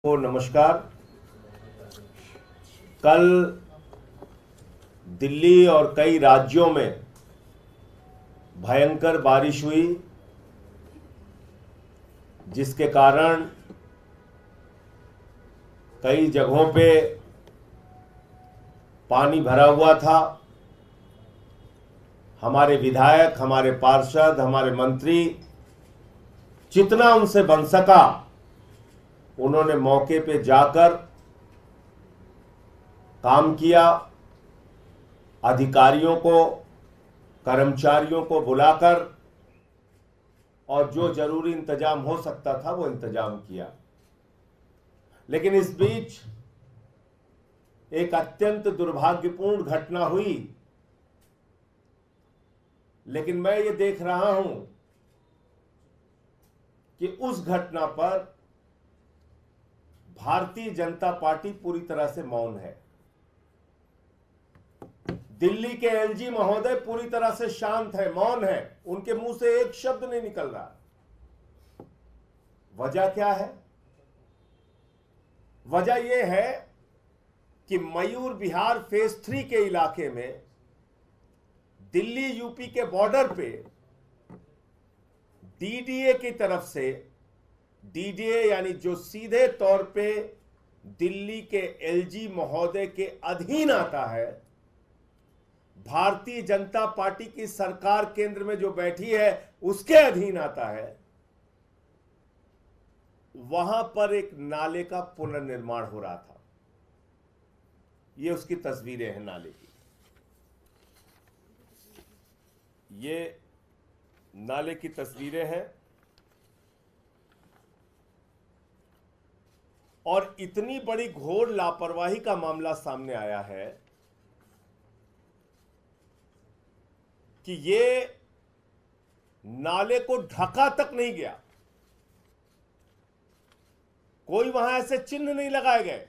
को नमस्कार। कल दिल्ली और कई राज्यों में भयंकर बारिश हुई, जिसके कारण कई जगहों पे पानी भरा हुआ था। हमारे विधायक, हमारे पार्षद, हमारे मंत्री जितना उनसे बन सका उन्होंने मौके पे जाकर काम किया। अधिकारियों को, कर्मचारियों को बुलाकर और जो जरूरी इंतजाम हो सकता था वो इंतजाम किया। लेकिन इस बीच एक अत्यंत दुर्भाग्यपूर्ण घटना हुई। लेकिन मैं ये देख रहा हूं कि उस घटना पर भारतीय जनता पार्टी पूरी तरह से मौन है। दिल्ली के एलजी महोदय पूरी तरह से शांत है, मौन है। उनके मुंह से एक शब्द नहीं निकल रहा। वजह क्या है? वजह यह है कि मयूर विहार फेज 3 के इलाके में दिल्ली यूपी के बॉर्डर पे डीडीए की तरफ से, डीडीए यानी जो सीधे तौर पे दिल्ली के एलजी महोदय के अधीन आता है, भारतीय जनता पार्टी की सरकार केंद्र में जो बैठी है उसके अधीन आता है, वहां पर एक नाले का पुनर्निर्माण हो रहा था। ये उसकी तस्वीरें हैं नाले की। ये नाले की तस्वीरें हैं और इतनी बड़ी घोर लापरवाही का मामला सामने आया है कि ये नाले को ढका तक नहीं गया। कोई वहां ऐसे चिन्ह नहीं लगाए गए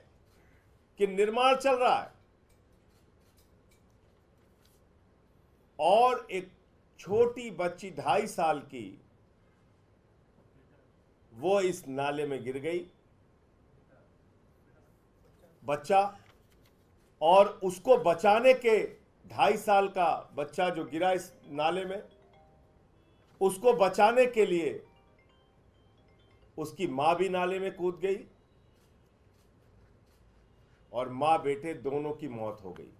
कि निर्माण चल रहा है। और एक छोटी बच्ची 2.5 साल की, वो इस नाले में गिर गई, बच्चा। और उसको बचाने के, 2.5 साल का बच्चा जो गिरा इस नाले में, उसको बचाने के लिए उसकी मां भी नाले में कूद गई और मां बेटे दोनों की मौत हो गई।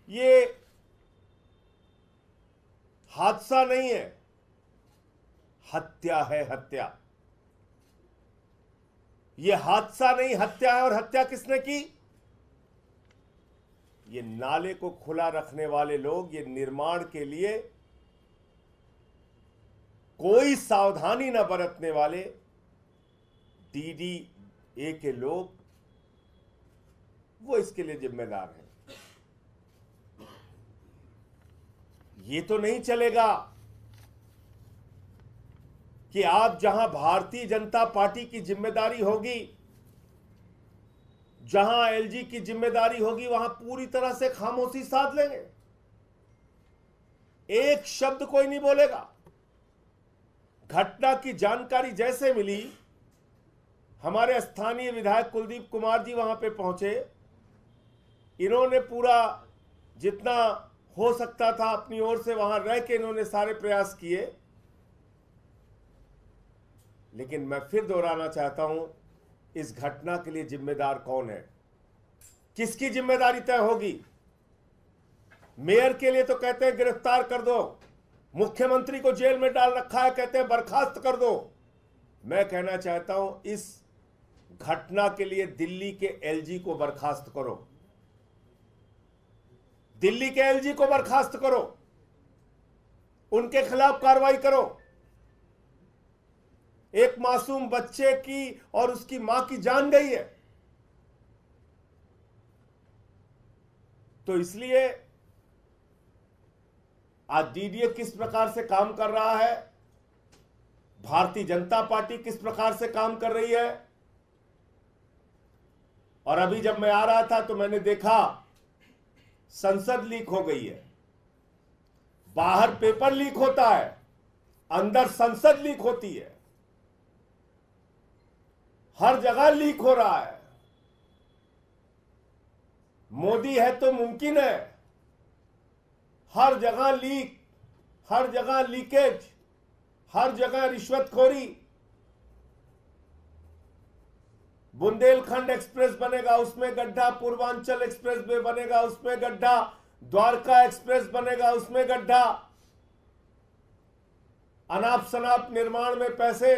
ये हादसा नहीं है, हत्या है, हत्या। ये हादसा नहीं, हत्या है। और हत्या किसने की? ये नाले को खुला रखने वाले लोग, ये निर्माण के लिए कोई सावधानी न बरतने वाले डीडीए के लोग, वो इसके लिए जिम्मेदार हैं। ये तो नहीं चलेगा कि आप जहां भारतीय जनता पार्टी की जिम्मेदारी होगी, जहां एलजी की जिम्मेदारी होगी, वहां पूरी तरह से खामोशी साध लेंगे। एक शब्द कोई नहीं बोलेगा। घटना की जानकारी जैसे मिली, हमारे स्थानीय विधायक कुलदीप कुमार जी वहां पे पहुंचे। इन्होंने पूरा जितना हो सकता था अपनी ओर से वहां रह के इन्होंने सारे प्रयास किए। लेकिन मैं फिर दोहराना चाहता हूं, इस घटना के लिए जिम्मेदार कौन है? किसकी जिम्मेदारी तय होगी? मेयर के लिए तो कहते हैं गिरफ्तार कर दो, मुख्यमंत्री को जेल में डाल रखा है, कहते हैं बर्खास्त कर दो। मैं कहना चाहता हूं, इस घटना के लिए दिल्ली के एलजी को बर्खास्त करो, दिल्ली के एलजी को बर्खास्त करो, उनके खिलाफ कार्रवाई करो। एक मासूम बच्चे की और उसकी मां की जान गई है। तो इसलिए आज डीडीए किस प्रकार से काम कर रहा है, भारतीय जनता पार्टी किस प्रकार से काम कर रही है। और अभी जब मैं आ रहा था तो मैंने देखा संसद लीक हो गई है, बाहर पेपर लीक होता है, अंदर संसद लीक होती है। हर जगह लीक हो रहा है। मोदी है तो मुमकिन है। हर जगह लीक, हर जगह लीकेज, हर जगह रिश्वतखोरी। बुंदेलखंड एक्सप्रेस बनेगा, उसमें गड्ढा। पूर्वांचल एक्सप्रेस वे बनेगा, उसमें गड्ढा। द्वारका एक्सप्रेस बनेगा, उसमें गड्ढा। अनाप शनाप निर्माण में पैसे।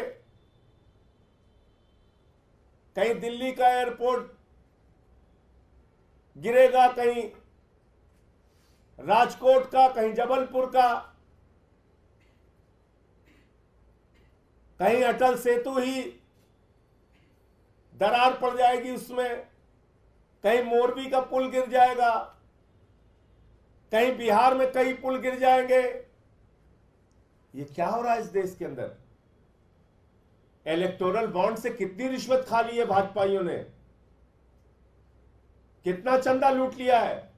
कहीं दिल्ली का एयरपोर्ट गिरेगा, कहीं राजकोट का, कहीं जबलपुर का, कहीं अटल सेतु ही दरार पड़ जाएगी उसमें, कहीं मोरबी का पुल गिर जाएगा, कहीं बिहार में कई पुल गिर जाएंगे। ये क्या हो रहा है इस देश के अंदर? इलेक्टोरल बॉन्ड से कितनी रिश्वत खा ली है भाजपाइयों ने, कितना चंदा लूट लिया है,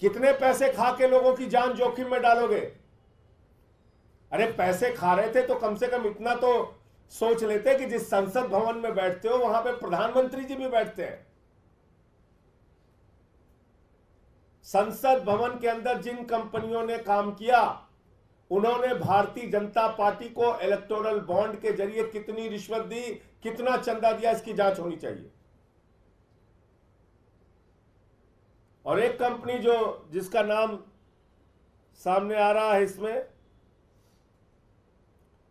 कितने पैसे खा के लोगों की जान जोखिम में डालोगे? अरे पैसे खा रहे थे तो कम से कम इतना तो सोच लेते कि जिस संसद भवन में बैठते हो वहां पे प्रधानमंत्री जी भी बैठते हैं। संसद भवन के अंदर जिन कंपनियों ने काम किया, उन्होंने भारतीय जनता पार्टी को इलेक्टोरल बॉन्ड के जरिए कितनी रिश्वत दी, कितना चंदा दिया, इसकी जांच होनी चाहिए। और एक कंपनी जिसका नाम सामने आ रहा है, इसमें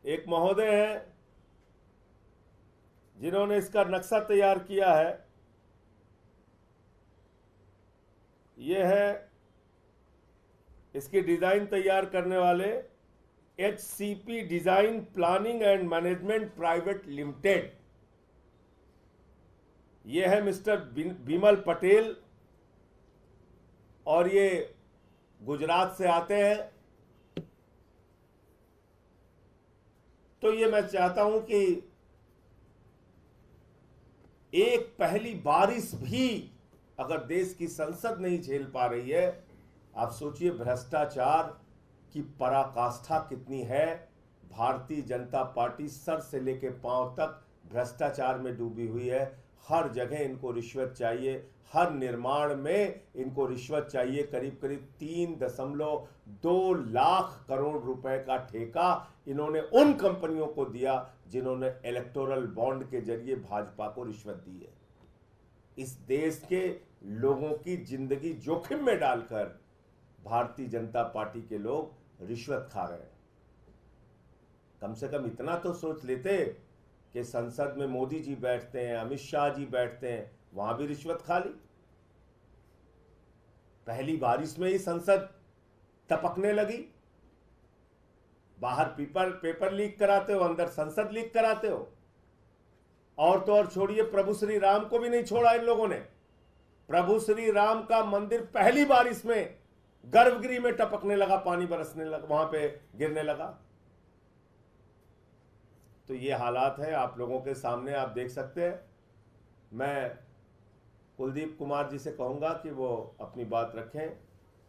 एक महोदय हैं जिन्होंने इसका नक्शा तैयार किया है। यह है इसकी डिजाइन तैयार करने वाले HCP design planning and management private limited. यह है मिस्टर बिमल पटेल, और ये गुजरात से आते हैं। तो ये मैं चाहता हूं कि एक पहली बारिश भी अगर देश की संसद नहीं झेल पा रही है, आप सोचिए भ्रष्टाचार की पराकाष्ठा कितनी है। भारतीय जनता पार्टी सर से लेकर पांव तक भ्रष्टाचार में डूबी हुई है। हर जगह इनको रिश्वत चाहिए, हर निर्माण में इनको रिश्वत चाहिए। करीब करीब 3.2 लाख करोड़ रुपए का ठेका इन्होंने उन कंपनियों को दिया जिन्होंने इलेक्टोरल बॉन्ड के जरिए भाजपा को रिश्वत दी है। इस देश के लोगों की जिंदगी जोखिम में डालकर भारतीय जनता पार्टी के लोग रिश्वत खा रहे हैं। कम से कम इतना तो सोच लेते कि संसद में मोदी जी बैठते हैं, अमित शाह जी बैठते हैं, वहां भी रिश्वत खा ली। पहली बारिश में ही संसद टपकने लगी। बाहर पेपर लीक कराते हो, अंदर संसद लीक कराते हो। और तो और छोड़िए, प्रभु श्री राम को भी नहीं छोड़ा इन लोगों ने। प्रभु श्री राम का मंदिर पहली बारिश में गर्भगृह में टपकने लगा, पानी बरसने लगा, वहां पे गिरने लगा। तो ये हालात है आप लोगों के सामने, आप देख सकते हैं। मैं कुलदीप कुमार जी से कहूंगा कि वो अपनी बात रखें,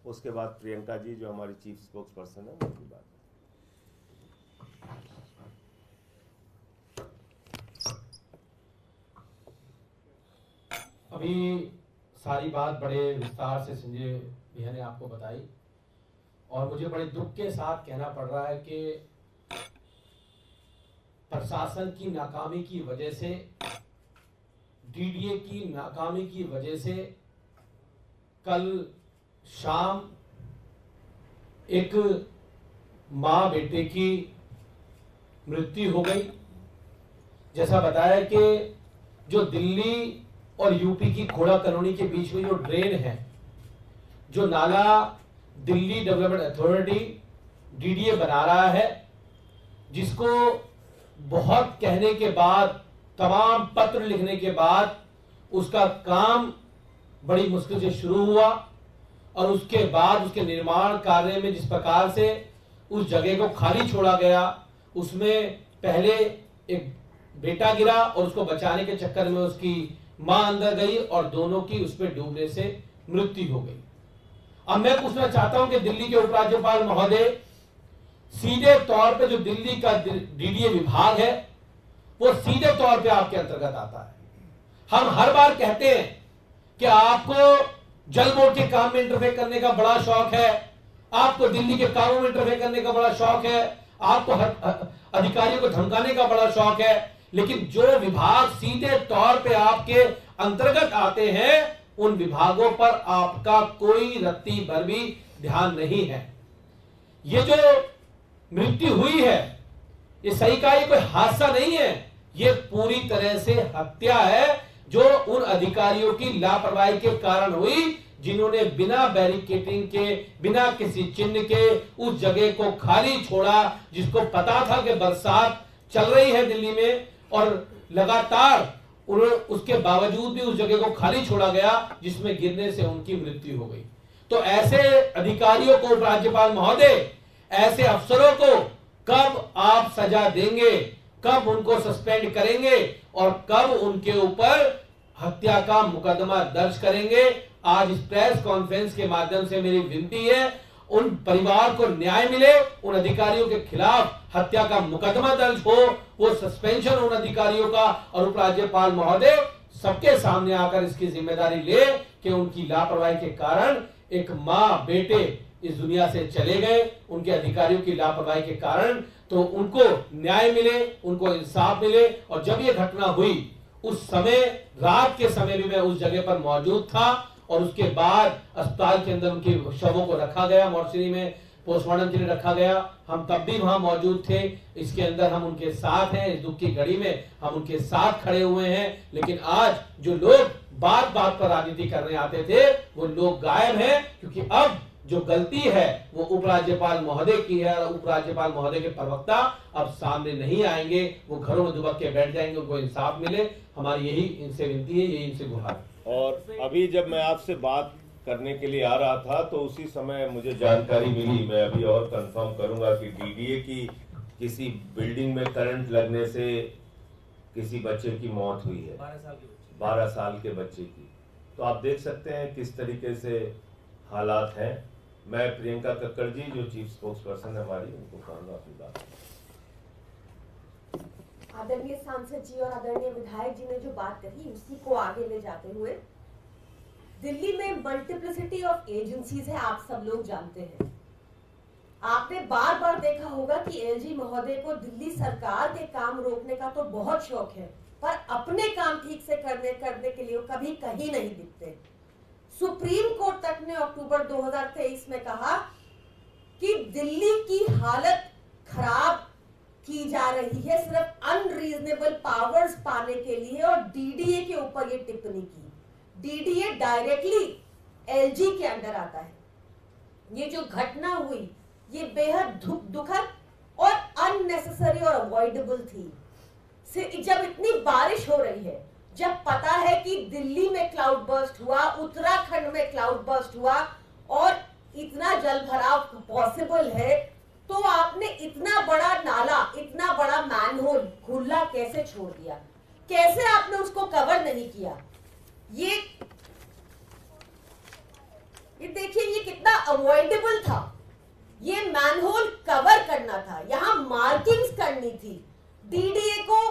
उसके बाद प्रियंका जी जो हमारी चीफ स्पोक्स पर्सन है उनकी बात। अभी सारी बात बड़े विस्तार से संजय भैया ने आपको बताई, और मुझे बड़े दुख के साथ कहना पड़ रहा है कि प्रशासन की नाकामी की वजह से, डीडीए की नाकामी की वजह से कल शाम एक माँ बेटे की मृत्यु हो गई। जैसा बताया कि जो दिल्ली और यूपी की खोड़ा कॉलोनी के बीच में जो ड्रेन है, जो नाला दिल्ली डेवलपमेंट अथॉरिटी डीडीए बना रहा है, जिसको बहुत कहने के बाद, तमाम पत्र लिखने के बाद उसका काम बड़ी मुश्किल से शुरू हुआ, और उसके बाद उसके निर्माण कार्य में जिस प्रकार से उस जगह को खाली छोड़ा गया, उसमें पहले एक बेटा गिरा और उसको बचाने के चक्कर में उसकी मां अंदर गई और दोनों की उस पर डूबने से मृत्यु हो गई। अब मैं पूछना चाहता हूं कि दिल्ली के उपराज्यपाल महोदय, सीधे तौर पे जो दिल्ली का डीडीए विभाग है वो सीधे तौर पे आपके अंतर्गत आता है। हम हर बार कहते हैं कि आपको जल बोर्ड के काम में इंटरफेयर करने का बड़ा शौक है, आपको दिल्ली के कामों में इंटरफेयर करने का बड़ा शौक है, आपको अधिकारियों को धमकाने का बड़ा शौक है, लेकिन जो विभाग सीधे तौर पे आपके अंतर्गत आते हैं उन विभागों पर आपका कोई रत्ती भर भी ध्यान नहीं है। ये जो मृत्यु हुई है ये सही कहा, ये कोई हादसा नहीं है, ये पूरी तरह से हत्या है जो उन अधिकारियों की लापरवाही के कारण हुई जिन्होंने बिना बैरिकेडिंग के, बिना किसी चिन्ह के उस जगह को खाली छोड़ा, जिसको पता था कि बरसात चल रही है दिल्ली में और लगातार उसके बावजूद भी उस जगह को खाली छोड़ा गया, जिसमें गिरने से उनकी मृत्यु हो गई। तो ऐसे अधिकारियों को उपराज्यपाल महोदय, ऐसे अफसरों को कब आप सजा देंगे, कब उनको सस्पेंड करेंगे और कब उनके ऊपर हत्या का मुकदमा दर्ज करेंगे? आज इस प्रेस कॉन्फ्रेंस के माध्यम से मेरी विनती है, उन परिवार को न्याय मिले, उन अधिकारियों के खिलाफ हत्या का मुकदमा दर्ज हो, वो सस्पेंशन उन अधिकारियों का, और उपराज्यपाल महोदय सबके सामने आकर इसकी जिम्मेदारी ले कि उनकी लापरवाही के कारण एक मां बेटे इस दुनिया से चले गए, उनके अधिकारियों की लापरवाही के कारण। तो उनको न्याय मिले, उनको इंसाफ मिले। और जब ये घटना हुई उस समय, रात के समय भी मैं उस जगह पर मौजूद था और उसके बाद अस्पताल के अंदर उनके शवों को रखा गया, मॉर्चरी में पोस्टमार्टम के लिए रखा गया। हम तब भी वहां मौजूद थे, इसके अंदर हम उनके साथ हैं, इस दुख की घड़ी में हम उनके साथ खड़े हुए हैं। लेकिन आज जो लोग बात बात पर राजनीति करने आते थे वो लोग गायब हैं, क्योंकि अब जो गलती है वो उपराज्यपाल महोदय की है और उपराज्यपाल महोदय के प्रवक्ता अब सामने नहीं आएंगे, वो घरों में दुबक के बैठ जाएंगे, उनको इंसाफ मिले। हमारी यही इनसे विनती है, यही इनसे गुहार। और अभी जब मैं आपसे बात करने के लिए आ रहा था तो उसी समय मुझे जानकारी मिली, मैं अभी और कंफर्म करूंगा, कि डीडीए की किसी बिल्डिंग में करंट लगने से किसी बच्चे की मौत हुई है, 12 साल के बच्चे की। तो आप देख सकते हैं किस तरीके से हालात हैं। मैं प्रियंका कक्कड़ जी जो चीफ स्पोक्स पर्सन है हमारी, उनको कहूंगा अपनी बात। आदरणीय सांसद जी और आदरणीय विधायक जी ने जो बात कही उसी को आगे ले जाते हुए, दिल्ली में मल्टीप्लिसिटी ऑफ एजेंसीज है, आप सब लोग जानते हैं। आपने बार बार देखा होगा कि एलजी महोदय को दिल्ली सरकार के काम रोकने का तो बहुत शौक है, पर अपने काम ठीक से करने के लिए कभी कहीं नहीं दिखते। सुप्रीम कोर्ट तक ने अक्टूबर 2023 में कहा कि दिल्ली की हालत खराब की जा रही है सिर्फ अनरीजनेबल पावर्स पाने के लिए, और डीडीए के ऊपर ये टिप्पणी की। डीडीए डायरेक्टली एलजी के अंडर आता है। ये जो घटना हुई ये बेहद दुखद और अननेसेसरी और अवॉइडेबल थी। जब इतनी बारिश हो रही है, जब पता है कि दिल्ली में क्लाउड बर्स्ट हुआ, उत्तराखंड में क्लाउड बर्स्ट हुआ और इतना जल भराव पॉसिबल है, तो आपने इतना बड़ा नाला, इतना बड़ा मैनहोल खुला कैसे छोड़ दिया? कैसे आपने उसको कवर नहीं किया? ये देखिए ये कितना अवॉइडेबल था। ये मैनहोल कवर करना था, यहां मार्किंग्स करनी थी। डीडीए को,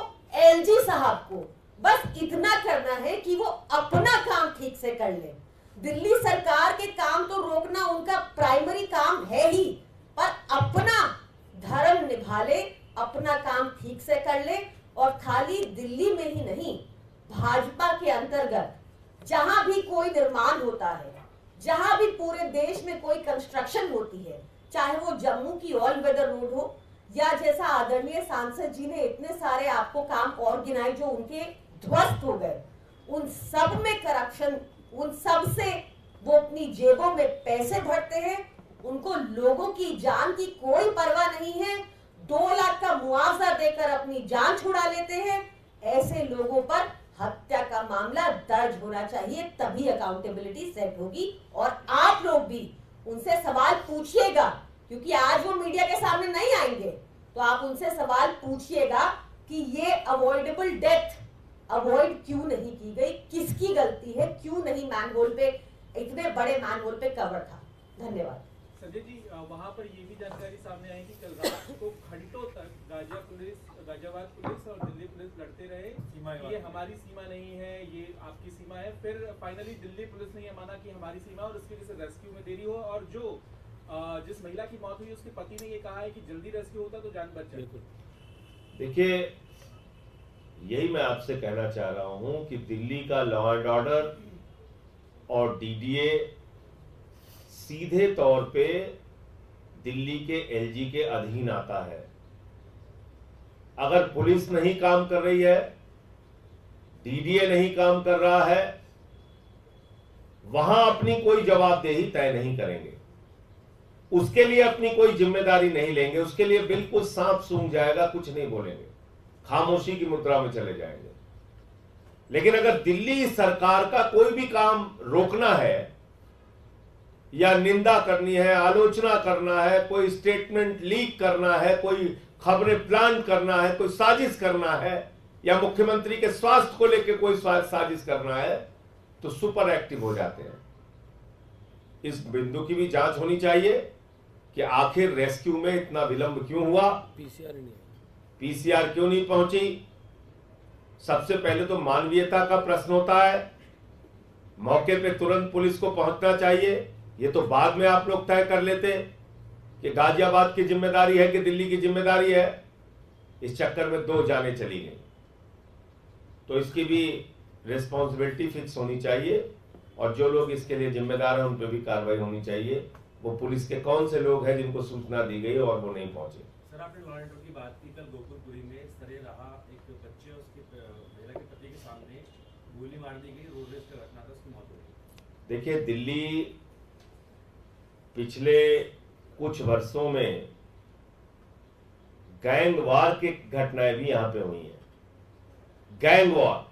एलजी साहब को बस इतना करना है कि वो अपना काम ठीक से कर ले। दिल्ली सरकार के काम तो रोकना उनका प्राइमरी काम है ही, पर अपना धर्म निभा ले, अपना काम ठीक से कर ले। और खाली दिल्ली में ही नहीं, भाजपा के अंतर्गत जहां भी कोई निर्माण होता है, जहां भी पूरे देश में कोई कंस्ट्रक्शन होती है, चाहे वो जम्मू की ऑल वेदर रोड हो या जैसा आदरणीय सांसद जी ने इतने सारे आपको काम और गिनाए जो उनके ध्वस्त हो गए, उन सब में करप्शन, उन सब से वो अपनी जेबों में पैसे भरते हैं। उनको लोगों की जान की कोई परवाह नहीं है, 2 लाख का मुआवजा देकर अपनी जान छुड़ा लेते हैं। ऐसे लोगों पर हत्या का मामला दर्ज होना चाहिए, तभी अकाउंटेबिलिटी सेट होगी। और आप लोग भी उनसे सवाल पूछिएगा, क्योंकि आज वो मीडिया के सामने नहीं आएंगे, तो आप उनसे सवाल पूछिएगा कि ये अवॉइडेबल डेथ अवॉइड क्यों नहीं की गई, किसकी गलती है, क्यों नहीं मैनहोल पे, इतने बड़े मैनहोल पे कवर था। धन्यवाद। संजय जी, वहां पर ये भी जानकारी सामने आई कि कल रात को घंटों तक गाजिया पुलिस गाजियाबाद पुलिस और दिल्ली पुलिस लड़ते रहे, ये हमारी सीमा नहीं है, ये आपकी सीमा है। फिर फाइनली दिल्ली पुलिस ने ये माना कि हमारी सीमा, और उसकी वजह से रेस्क्यू में देरी हो, और जो जिस महिला की मौत हुई उसके पति ने ये कहा है कि जल्दी रेस्क्यू होता तो जान बच जाती। देखिए, यही मैं आपसे कहना चाह रहा हूं कि दिल्ली का लॉ एंड ऑर्डर और डीडीए सीधे तौर पे दिल्ली के एलजी के अधीन आता है। अगर पुलिस नहीं काम कर रही है, डीडीए नहीं काम कर रहा है, वहां अपनी कोई जवाबदेही तय नहीं करेंगे, उसके लिए अपनी कोई जिम्मेदारी नहीं लेंगे, उसके लिए बिल्कुल सांप सूंघ जाएगा, कुछ नहीं बोलेंगे, खामोशी की मुद्रा में चले जाएंगे। लेकिन अगर दिल्ली सरकार का कोई भी काम रोकना है या निंदा करनी है, आलोचना करना है, कोई स्टेटमेंट लीक करना है, कोई खबरें प्लान करना है, कोई साजिश करना है, या मुख्यमंत्री के स्वास्थ्य को लेकर कोई साजिश करना है, तो सुपर एक्टिव हो जाते हैं। इस बिंदु की भी जांच होनी चाहिए कि आखिर रेस्क्यू में इतना विलंब क्यों हुआ, पीसीआर क्यों नहीं पहुंची। सबसे पहले तो मानवीयता का प्रश्न होता है, मौके पे तुरंत पुलिस को पहुंचना चाहिए। ये तो बाद में आप लोग तय कर लेते कि गाजियाबाद की जिम्मेदारी है कि दिल्ली की जिम्मेदारी है। इस चक्कर में 2 जानें चली गई, तो इसकी भी रिस्पॉन्सिबिलिटी फिक्स होनी चाहिए, और जो लोग इसके लिए जिम्मेदार हैं उन पर भी कार्रवाई होनी चाहिए। वो पुलिस के कौन से लोग हैं जिनको सूचना दी गई और वो नहीं पहुंचे। सर, आपने लॉ एंड ऑर्डर की बात की, कल गोकुलपुरी में इस तरह रहा, एक बच्चे उसके महिला के पति के सामने गोली मार दी गई, रोड रेज का घटना था, उसकी मौत हो गई। देखिए, दिल्ली पिछले कुछ वर्षों में गैंग वार की घटनाएं भी यहां पे हुई हैं। गैंग वार,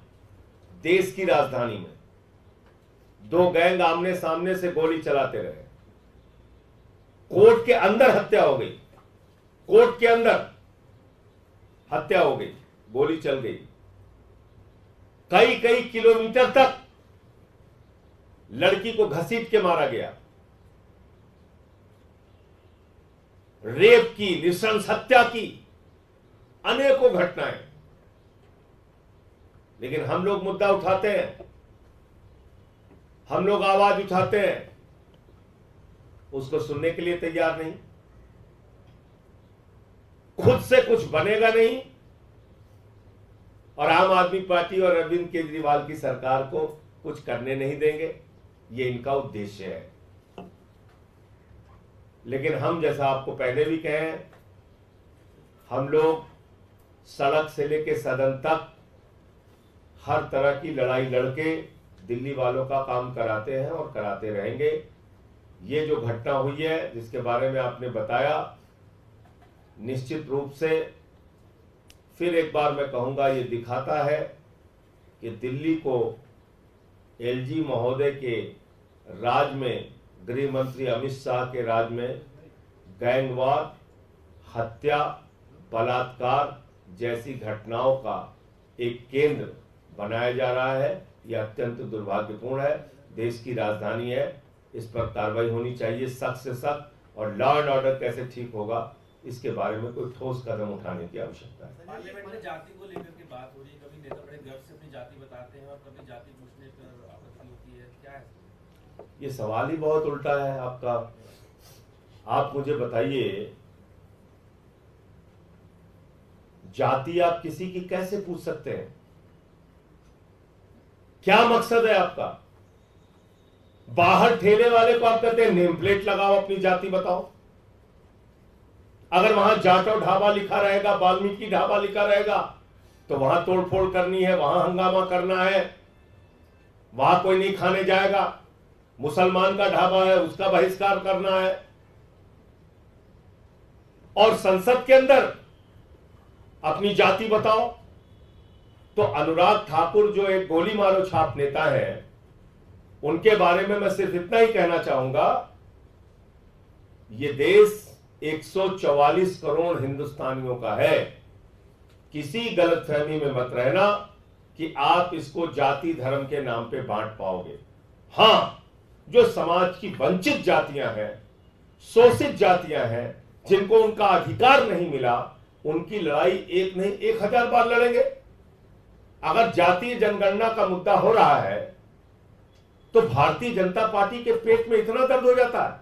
देश की राजधानी में 2 गैंग आमने सामने से गोली चलाते रहे, कोर्ट के अंदर हत्या हो गई, कोर्ट के अंदर हत्या हो गई, गोली चल गई, कई किलोमीटर तक लड़की को घसीट के मारा गया, रेप की, नृशंस हत्या की, अनेकों घटनाएं। लेकिन हम लोग मुद्दा उठाते हैं, हम लोग आवाज उठाते हैं, उसको सुनने के लिए तैयार नहीं, खुद से कुछ बनेगा नहीं, और आम आदमी पार्टी और अरविंद केजरीवाल की सरकार को कुछ करने नहीं देंगे। ये इनका उद्देश्य है। लेकिन हम, जैसा आपको पहले भी कहे, हम लोग सड़क से लेके सदन तक हर तरह की लड़ाई लड़के दिल्ली वालों का काम कराते हैं और कराते रहेंगे। ये जो घटना हुई है जिसके बारे में आपने बताया, निश्चित रूप से फिर एक बार मैं कहूंगा, ये दिखाता है कि दिल्ली को एलजी महोदय के राज में, गृह मंत्री अमित शाह के राज में गैंगवार, हत्या, बलात्कार जैसी घटनाओं का एक केंद्र बनाया जा रहा है। यह अत्यंत दुर्भाग्यपूर्ण है। देश की राजधानी है, इस पर कार्रवाई होनी चाहिए सख्त से सख्त, और लॉ एंड ऑर्डर कैसे ठीक होगा इसके बारे में कोई ठोस कदम उठाने की आवश्यकता है। पार्लियामेंट में जाति को लेकर के बात हो रही है, कभी नेता बड़े गर्व से अपनी जाति बताते हैं और कभी जाति पूछने पर आपत्ति होती है, क्या है? ये सवाल ही बहुत उल्टा है आपका। आप मुझे बताइए, जाति आप किसी की कैसे पूछ सकते हैं? क्या मकसद है आपका? बाहर ठेले वाले को आप कहते हैं नेम प्लेट लगाओ, अपनी जाति बताओ। अगर वहां जाटव ढाबा लिखा रहेगा, वाल्मीकि ढाबा लिखा रहेगा, तो वहां तोड़फोड़ करनी है, वहां हंगामा करना है, वहां कोई नहीं खाने जाएगा। मुसलमान का ढाबा है, उसका बहिष्कार करना है। और संसद के अंदर अपनी जाति बताओ। तो अनुराग ठाकुर जो एक गोली मारो छाप नेता है, उनके बारे में मैं सिर्फ इतना ही कहना चाहूंगा, ये देश 144 करोड़ हिंदुस्तानियों का है। किसी गलतफहमी में मत रहना कि आप इसको जाति धर्म के नाम पे बांट पाओगे। हां, जो समाज की वंचित जातियां हैं, शोषित जातियां हैं, जिनको उनका अधिकार नहीं मिला, उनकी लड़ाई एक नहीं 1000 बार लड़ेंगे। अगर जातीय जनगणना का मुद्दा हो रहा है तो भारतीय जनता पार्टी के पेट में इतना दर्द हो जाता है,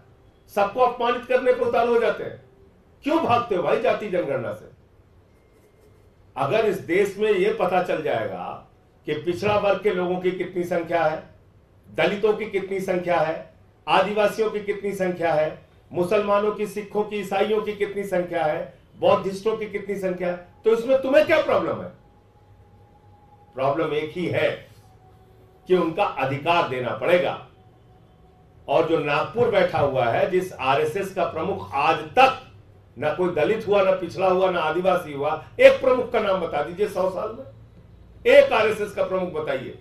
सबको अपमानित करने पर उतारू हो जाते हैं। क्यों भागते हो भाई जातीय जनगणना से? अगर इस देश में यह पता चल जाएगा कि पिछड़ा वर्ग के लोगों की कितनी संख्या है, दलितों की कितनी संख्या है, आदिवासियों की कितनी संख्या है, मुसलमानों की, सिखों की, ईसाइयों की कितनी संख्या है, बौद्धिस्टों की कितनी संख्या है, तो इसमें तुम्हें क्या प्रॉब्लम है? प्रॉब्लम एक ही है कि उनका अधिकार देना पड़ेगा। और जो नागपुर बैठा हुआ है, जिस आरएसएस का प्रमुख आज तक ना कोई दलित हुआ, ना पिछड़ा हुआ, ना आदिवासी हुआ, एक प्रमुख का नाम बता दीजिए 100 साल में, एक आरएसएस का प्रमुख बताइए।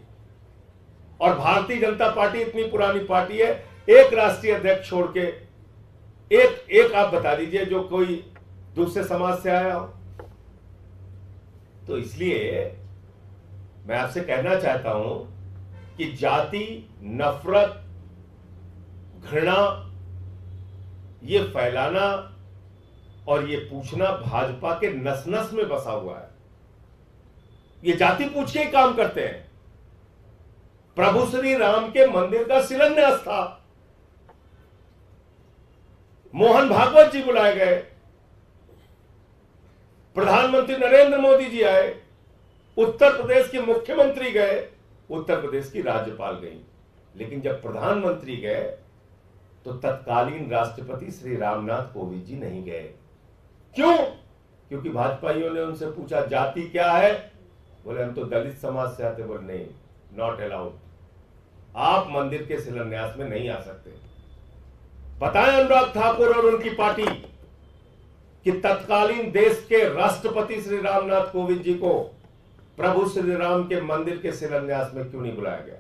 और भारतीय जनता पार्टी इतनी पुरानी पार्टी है, एक राष्ट्रीय अध्यक्ष छोड़ के एक आप बता दीजिए जो कोई दूसरे समाज से आया हो। तो इसलिए मैं आपसे कहना चाहता हूं कि जाति, नफरत, घृणा ये फैलाना और ये पूछना भाजपा के नस नस में बसा हुआ है। ये जाति पूछ के ही काम करते हैं। प्रभु श्री राम के मंदिर का शिलान्यास था, मोहन भागवत जी बुलाए गए, प्रधानमंत्री नरेंद्र मोदी जी आए, उत्तर प्रदेश के मुख्यमंत्री गए, उत्तर प्रदेश की राज्यपाल गई। लेकिन जब प्रधानमंत्री गए तो तत्कालीन राष्ट्रपति श्री रामनाथ कोविंद जी नहीं गए। क्यों? क्योंकि भाजपाइयों ने उनसे पूछा जाति क्या है, बोले हम तो दलित समाज से आते। बोले नहीं, नॉट अलाउड, आप मंदिर के शिलान्यास में नहीं आ सकते। बताएं अनुराग ठाकुर और उनकी पार्टी कि तत्कालीन देश के राष्ट्रपति श्री रामनाथ कोविंद जी को प्रभु श्री राम के मंदिर के शिलान्यास में क्यों नहीं बुलाया गया?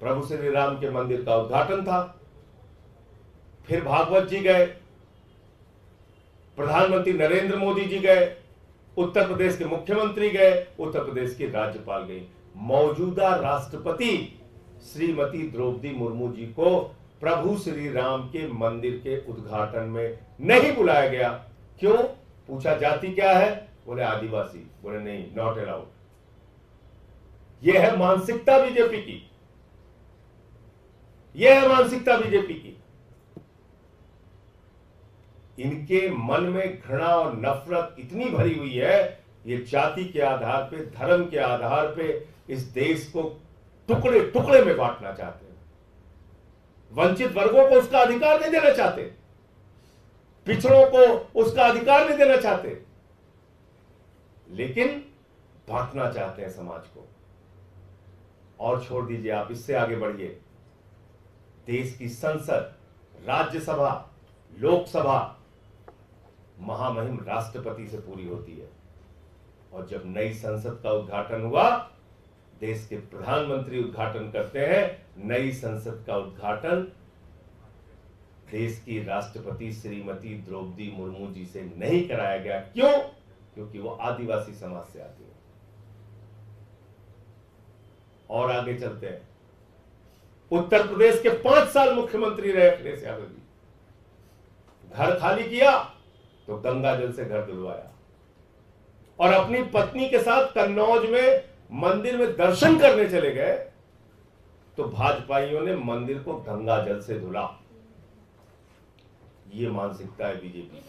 प्रभु श्री राम के मंदिर का उद्घाटन था, फिर भागवत जी गए, प्रधानमंत्री नरेंद्र मोदी जी गए, उत्तर प्रदेश के मुख्यमंत्री गए, उत्तर प्रदेश की राज्यपाल गई। मौजूदा राष्ट्रपति श्रीमती द्रौपदी मुर्मू जी को प्रभु श्री राम के मंदिर के उद्घाटन में नहीं बुलाया गया। क्यों? पूछा जाति क्या है, बोले आदिवासी। बोले नहीं, नॉट अलाउड। यह है मानसिकता बीजेपी की, यह है मानसिकता बीजेपी की। इनके मन में घृणा और नफरत इतनी भरी हुई है, ये जाति के आधार पे, धर्म के आधार पे इस देश को टुकड़े टुकड़े में बांटना चाहते हैं। वंचित वर्गों को उसका अधिकार नहीं देना चाहते, पिछड़ों को उसका अधिकार नहीं देना चाहते, लेकिन बांटना चाहते हैं समाज को। और छोड़ दीजिए, आप इससे आगे बढ़िए। देश की संसद, राज्यसभा, लोकसभा महामहिम राष्ट्रपति से पूरी होती है। और जब नई संसद का उद्घाटन हुआ, देश के प्रधानमंत्री उद्घाटन करते हैं। नई संसद का उद्घाटन देश की राष्ट्रपति श्रीमती द्रौपदी मुर्मू जी से नहीं कराया गया। क्यों? क्योंकि वो आदिवासी समाज से आती है। और आगे चलते हैं। उत्तर प्रदेश के 5 साल मुख्यमंत्री रहे अखिलेश यादव जी। घर खाली किया तो गंगा जल से घर धुलवाया, और अपनी पत्नी के साथ कन्नौज में मंदिर में दर्शन करने चले गए तो भाजपाइयों ने मंदिर को गंगा जल से धुला। ये मानसिकता है बीजेपी।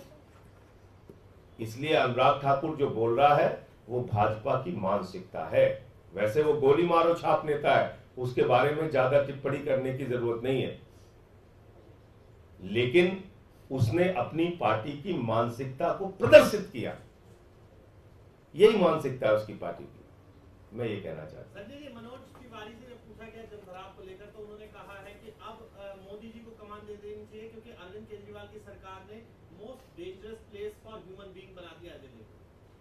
इसलिए अनुराग ठाकुर जो बोल रहा है वो भाजपा की मानसिकता है। वैसे वो गोली मारो छाप नेता है, उसके बारे में ज्यादा टिप्पणी करने की जरूरत नहीं है, लेकिन उसने अपनी पार्टी की मानसिकता को प्रदर्शित किया। यही मानसिकता है उसकी पार्टी की। मैं ये कहना चाहता हूं। संजय जी, मनोज तिवारी से जब पूछा गया जनभराव को लेकर तो उन्होंने कहा है कि अब मोदी जी को कमान दे देनी चाहिए, क्योंकि अरविंद केजरीवाल की सरकार ने most dangerous place for human being बना दिया दिल्ली।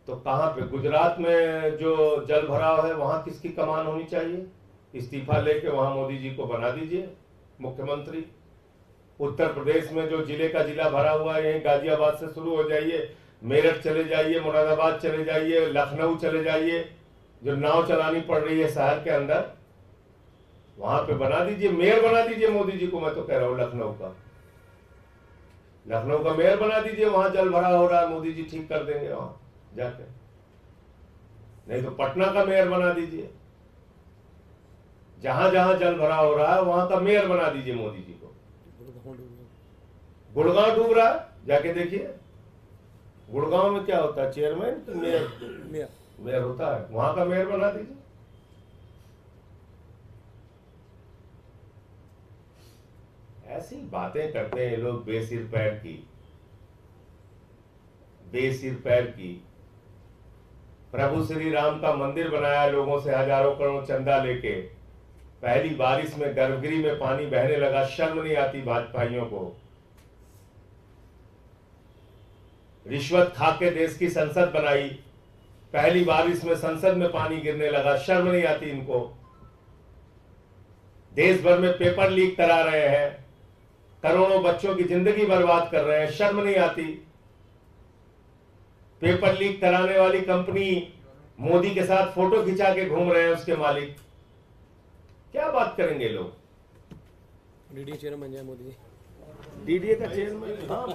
तो कहां पे? गुजरात में जो जल भराव है वहां किसकी कमान होनी चाहिए? इस्तीफा लेके वहां मोदी जी को बना दीजिए मुख्यमंत्री। उत्तर प्रदेश में जो जिले का जिला भरा हुआ है, यहीं गाजियाबाद से शुरू हो जाइए, मेरठ चले जाइए, मुरादाबाद चले जाइए, लखनऊ चले जाइए, जो नाव चलानी पड़ रही है शहर के अंदर, वहां पे बना दीजिए, मेयर बना दीजिए मोदी जी को। मैं तो कह रहा हूं लखनऊ का। लखनऊ का मेयर बना दीजिए, वहां जल भरा हो रहा है, मोदी जी ठीक कर देंगे वहां जाके। नहीं तो पटना का मेयर बना दीजिए, जहां जहां जल भरा हो रहा है वहां का मेयर बना दीजिए मोदी जी को। गुड़गांव डूब रहा है, जाके देखिए गुड़गांव में क्या होता है, चेयरमैन की मेयर मेयर होता है, वहां का मेयर बना दीजिए। ऐसी बातें करते हैं लोग बेसिर पैर की। प्रभु श्री राम का मंदिर बनाया लोगों से हजारों करोड़ चंदा लेके, पहली बारिश में गर्भगृह में पानी बहने लगा, शर्म नहीं आती भाजपाइयों को। रिश्वत खा के देश की संसद बनाई, पहली बारिश में संसद में पानी गिरने लगा, शर्म नहीं आती इनको। देश भर में पेपर लीक करा रहे हैं, करोड़ों बच्चों की जिंदगी बर्बाद कर रहे हैं, शर्म नहीं आती। पेपर लीक कराने वाली कंपनी मोदी के साथ फोटो खिंचा के घूम रहे हैं उसके मालिक। क्या बात करेंगे लोग? डीडीए चेयरमैन बन जाए मोदी जी। डीडीए का चेयरमैन, हाँ